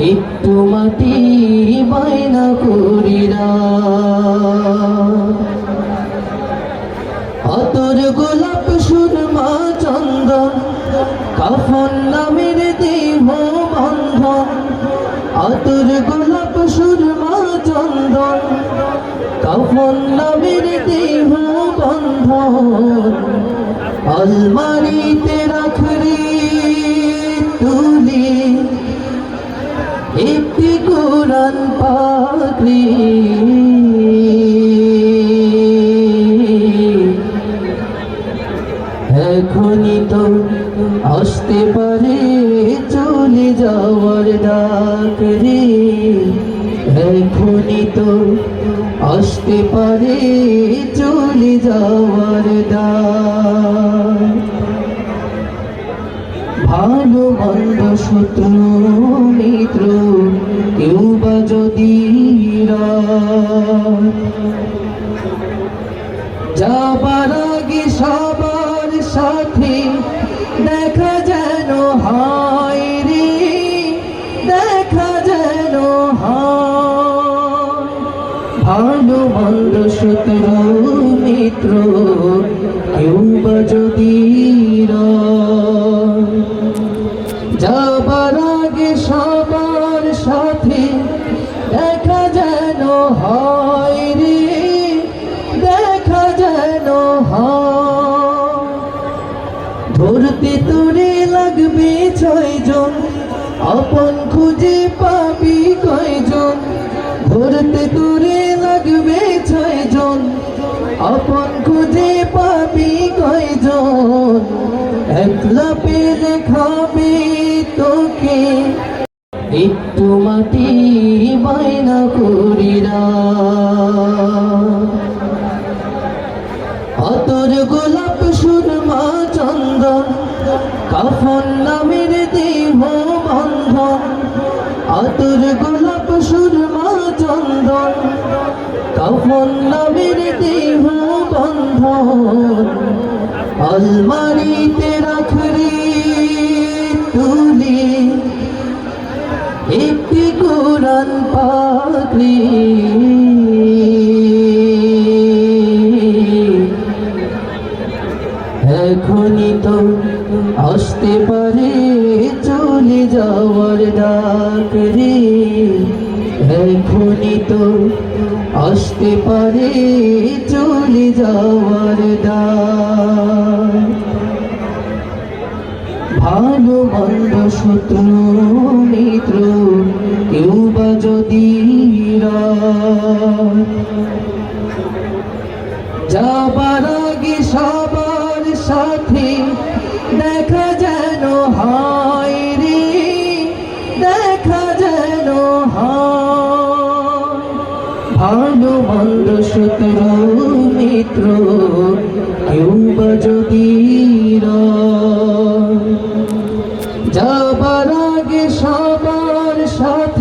একটু মাটি বায়না করিরা আতর গোলাপ সুরমা চন্দন কাফন নামের দেহ বন্ধন আতর গোলাপ সুরমা চন্দন কাফন নামের দেহ বন্ধন আলমারিতে রাখরে তুলে একটি কোরআন পাক রে এখনই তো আসতে পারে চলে যাওয়ার ডাক রে এখনই তো আসতে পারে চলে যাওয়ার ডাক ভালো মন্দ শত্রু মিত্র কেউ বা যদি যাবার আগে সবার সাথে দেখা যেন হয় রে দেখা যেন হয় ভালো মন্দ শত্রু মিত্র কেউ বা যদি যাবার আগে সবার সাথে দেখা যেন হয় রে দেখা যেন হয় ধরতে তোরে লাগবে 6 জন আপন খুঁজে পাবি কয়জন ধরতে তোরে লাগবে 6 জন আপন খুঁজে পাবি কয়জন একলা পেলে খাবে তোকে একটু মাটি বায়না করিরা আতর গোলাপ সুরমা চন্দন কাফন নামের দেহ বন্ধন আতর গোলাপ সুরমা চন্দন কাফন নামের দেহ বন্ধন আলমারিতে রাখরে তুলে একটি কোরআন পাক রে এখনই তো আসতে পারে চলে যাওয়ার ডাক রে এখনই তো আসতে পারে চলে যাওয়ার ডাক ভালো মন্দ শত্রু মিত্র কেউ বা যদি যাবার আগে সবার সাথে দেখা যেন হয় রে দেখা যেন হয় ভালো মন্দ শত্রু মিত্র কেউ বা যদি যাবার আগে সবার সাথে